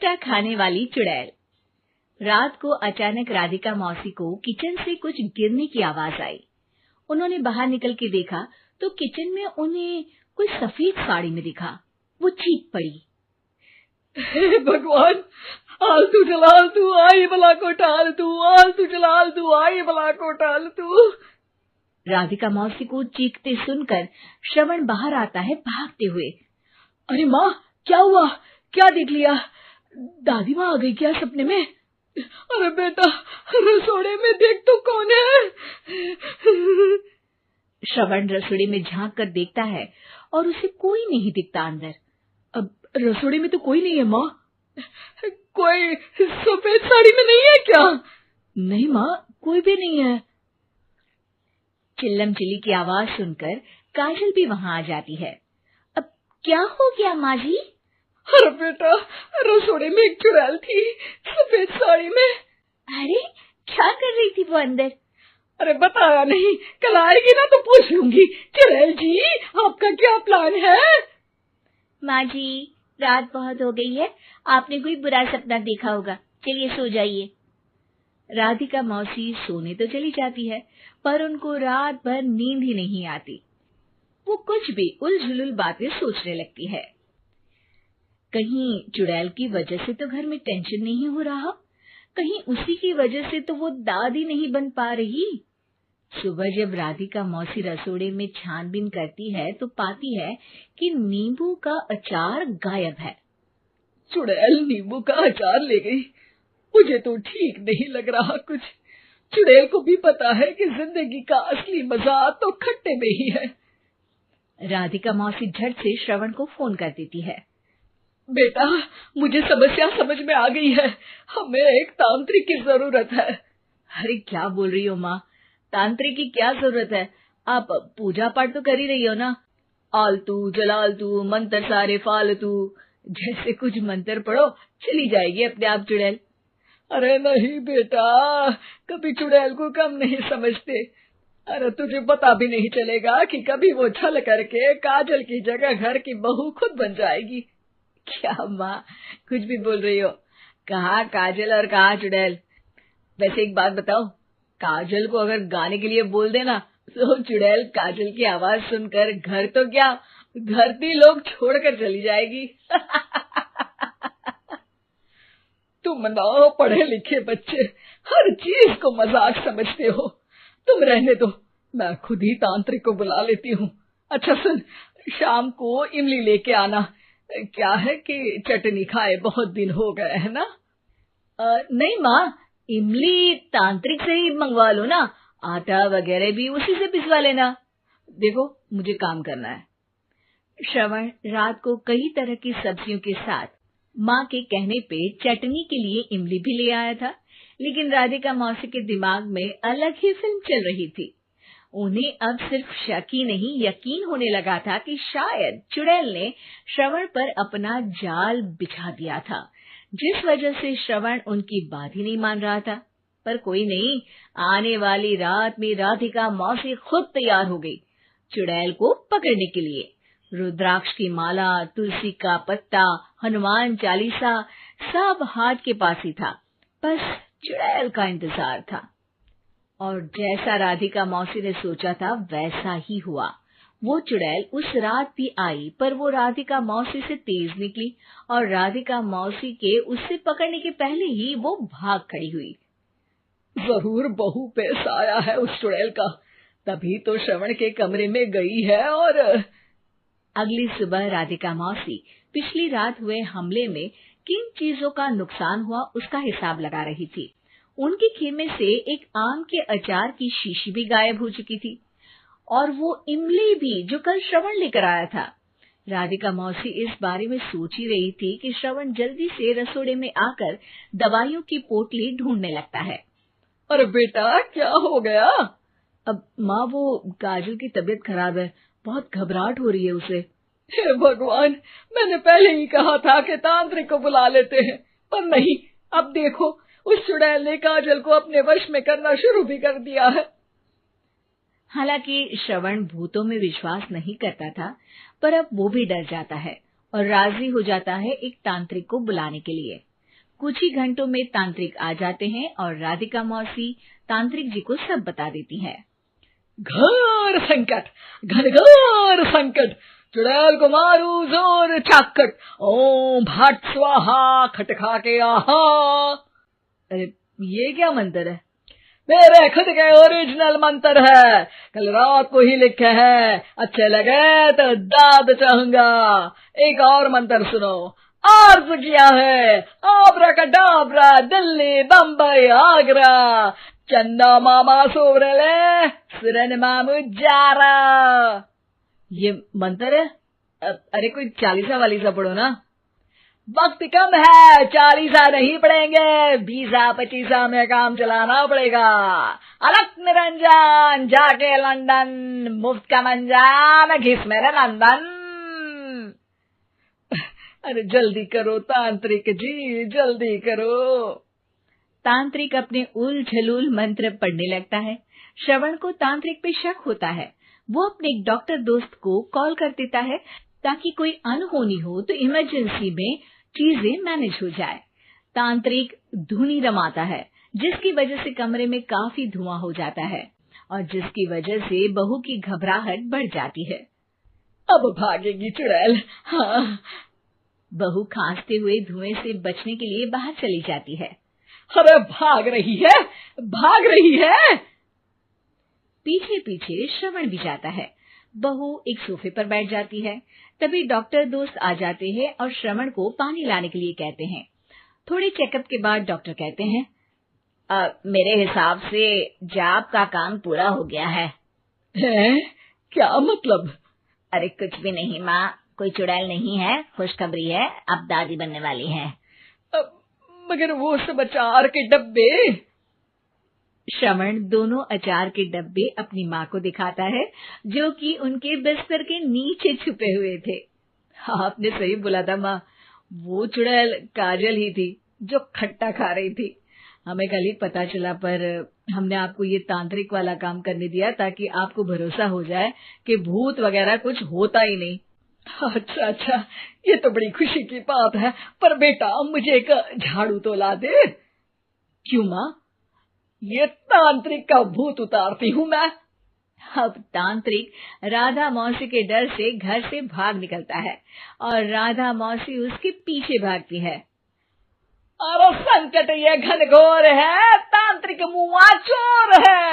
खट्टा खाने वाली चुड़ैल। रात को अचानक राधिका मौसी को किचन से कुछ गिरने की आवाज आई। उन्होंने बाहर निकल के देखा तो किचन में उन्हें कोई सफेद साड़ी में दिखा। वो चीख पड़ी, हे भगवान, आलतू जलाल तू आई भला को टाल तू, आलतू जलाल तू आई भला को टाल तू। राधिका मौसी को चीखते सुनकर श्रवण बाहर आता है भागते हुए। अरे माँ, क्या हुआ? क्या देख लिया? दादी माँ आ गई क्या सपने में? अरे बेटा, रसोड़े में देख तो कौन है? श्रवण रसोड़े में झांक कर देखता है और उसे कोई नहीं दिखता अंदर। अब रसोड़े में तो कोई नहीं है माँ। कोई सफेद साड़ी में नहीं है क्या? नहीं माँ, कोई भी नहीं है। चिल्लम चिल्ली की आवाज सुनकर काजल भी वहां आ जाती है। अब क्या हो गया माँ जी? अरे बेटा, रसोड़े में एक चुड़ैल थी सफेद साड़ी में। अरे क्या कर रही थी वो अंदर? अरे बताया नहीं, कल आएगी ना तो पूछ लूंगी। चुड़ैल जी, आपका क्या प्लान है? माँ जी, रात बहुत हो गई है, आपने कोई बुरा सपना देखा होगा, चलिए सो जाइए। राधिका मौसी सोने तो चली जाती है, पर उनको रात भर नींद ही नहीं आती। वो कुछ भी उलझुल बातें सोचने लगती है। कहीं चुड़ैल की वजह से तो घर में टेंशन नहीं हो रहा, कहीं उसी की वजह से तो वो दादी नहीं बन पा रही। सुबह जब राधिका मौसी रसोड़े में छानबीन करती है तो पाती है कि नींबू का अचार गायब है। चुड़ैल नींबू का अचार ले गई, मुझे तो ठीक नहीं लग रहा कुछ। चुड़ैल को भी पता है कि जिंदगी का असली मजा तो खट्टे में ही है। राधिका मौसी झट से श्रवण को फोन कर देती है। बेटा, मुझे समस्या समझ में आ गई है, हमें एक तांत्रिक की जरूरत है। अरे क्या बोल रही हो माँ, तांत्रिक की क्या जरूरत है? आप पूजा पाठ तो कर ही रही हो ना। आलतू जलालतू मंत्र सारे फालतू जैसे कुछ मंत्र पढ़ो, चली जाएगी अपने आप चुड़ैल। अरे नहीं बेटा, कभी चुड़ैल को कम नहीं समझते। अरे तुझे पता भी नहीं चलेगा कि कभी वो छल करके काजल की जगह घर की बहू खुद बन जाएगी। क्या माँ, कुछ भी बोल रही हो? कहाँ काजल और कहाँ चुड़ैल। वैसे एक बात बताओ, काजल को अगर गाने के लिए बोल देना तो चुड़ैल काजल की आवाज सुनकर घर तो क्या, धरती लोग छोड़कर चली जाएगी। तुम ना पढ़े लिखे बच्चे हर चीज को मजाक समझते हो। तुम रहने दो, मैं खुद ही तांत्रिक को बुला लेती हूँ। अच्छा सुन, शाम को इमली लेके आना। क्या है कि चटनी खाए बहुत दिन हो गए है ना। नहीं माँ, इमली तांत्रिक से ही मंगवा लो ना, आटा वगैरह भी उसी से पिसवा लेना। देखो मुझे काम करना है। श्रवण रात को कई तरह की सब्जियों के साथ माँ के कहने पे चटनी के लिए इमली भी ले आया था, लेकिन राधिका मौसी के दिमाग में अलग ही फिल्म चल रही थी। उन्हें अब सिर्फ शक ही नहीं यकीन होने लगा था कि शायद चुड़ैल ने श्रवण पर अपना जाल बिछा दिया था, जिस वजह से श्रवण उनकी बात ही नहीं मान रहा था। पर कोई नहीं, आने वाली रात में राधिका मौसी खुद तैयार हो गई चुड़ैल को पकड़ने के लिए। रुद्राक्ष की माला, तुलसी का पत्ता, हनुमान चालीसा सब हाथ के पास ही था, बस चुड़ैल का इंतजार था। और जैसा राधिका मौसी ने सोचा था वैसा ही हुआ। वो चुड़ैल उस रात भी आई, पर वो राधिका मौसी से तेज निकली और राधिका मौसी के उससे पकड़ने के पहले ही वो भाग खड़ी हुई। जरूर बहू पे साया है उस चुड़ैल का, तभी तो श्रवण के कमरे में गई है। और अगली सुबह राधिका मौसी पिछली रात हुए हमले में किन चीजों का नुकसान हुआ उसका हिसाब लगा रही थी। उनके खेमे से एक आम के अचार की शीशी भी गायब हो चुकी थी, और वो इमली भी जो कल श्रवण लेकर आया था। राधिका मौसी इस बारे में सोच ही रही थी कि श्रवण जल्दी से रसोड़े में आकर दवाइयों की पोटली ढूंढने लगता है। अरे बेटा, क्या हो गया? अब माँ, वो काजल की तबीयत खराब है, बहुत घबराहट हो रही है उसे। हे भगवान, मैंने पहले ही कहा था कि तांत्रिक को बुला लेते हैं, पर नहीं। अब देखो, उस चुड़ैल ने काजल को अपने वश में करना शुरू भी कर दिया है। हालांकि श्रवण भूतों में विश्वास नहीं करता था, पर अब वो भी डर जाता है और राजी हो जाता है एक तांत्रिक को बुलाने के लिए। कुछ ही घंटों में तांत्रिक आ जाते हैं और राधिका मौसी तांत्रिक जी को सब बता देती है। घोर संकट, घनघोर संकट, चुड़ैल को मारू जोर चाकट, ओम भट स्वाहा खटखा के आहा। अरे ये क्या मंत्र है? मेरे खुद के ओरिजिनल मंत्र है, कल रात को ही लिखे हैं, अच्छे लगे तो दाद चाहूंगा। एक और मंत्र सुनो, अर्ज किया है आब्राकडाब्रा, दिल्ली बम्बई आगरा, चंदा मामा सोवरले सुरन मामू जारा। ये मंत्र है? अरे कोई 40 वालीसा पढ़ो ना। वक्त कम है, 40 नहीं पड़ेंगे, 20-25 में काम चलाना पड़ेगा। अलग निरंजन जाके लंदन, मुफ्त का मंजान घिस मेरे नंदन। अरे जल्दी करो तांत्रिक जी, जल्दी करो। तांत्रिक अपने उल झलूल मंत्र पढ़ने लगता है। श्रवण को तांत्रिक पे शक होता है। वो अपने एक डॉक्टर दोस्त को कॉल कर देता है ताकि कोई अनहोनी हो तो इमरजेंसी में चीजें मैनेज हो जाए। तांत्रिक धुनी रमाता है, जिसकी वजह से कमरे में काफी धुआं हो जाता है और जिसकी वजह से बहू की घबराहट बढ़ जाती है। अब भागेगी चुड़ैल। हाँ। बहू खांसते हुए धुएं से बचने के लिए बाहर चली जाती है। अरे भाग रही है, भाग रही है। पीछे पीछे श्रवण भी जाता है। बहू एक सोफे पर बैठ जाती है। तभी डॉक्टर दोस्त आ जाते हैं और श्रवण को पानी लाने के लिए कहते हैं। थोड़े चेकअप के बाद डॉक्टर कहते हैं, मेरे हिसाब से जाप का काम पूरा हो गया है। क्या मतलब? अरे कुछ भी नहीं माँ, कोई चुड़ैल नहीं है, खुशखबरी है, अब दादी बनने वाली है। मगर वो सब अचार के डब्बे। श्रवण दोनों अचार के डब्बे अपनी माँ को दिखाता है, जो कि उनके बिस्तर के नीचे छुपे हुए थे। आपने सही बोला था माँ, वो चुड़ैल काजल ही थी जो खट्टा खा रही थी। हमें कल ही पता चला, पर हमने आपको ये तांत्रिक वाला काम करने दिया ताकि आपको भरोसा हो जाए कि भूत वगैरह कुछ होता ही नहीं। अच्छा अच्छा, ये तो बड़ी खुशी की बात है, पर बेटा मुझे एक झाड़ू तो ला दे। क्यों माँ? ये तांत्रिक का भूत उतारती हूँ मैं। अब तांत्रिक राधा मौसी के डर से घर से भाग निकलता है और राधा मौसी उसके पीछे भागती है। अरे संकट ये घनघोर है, तांत्रिक मुआ चोर है।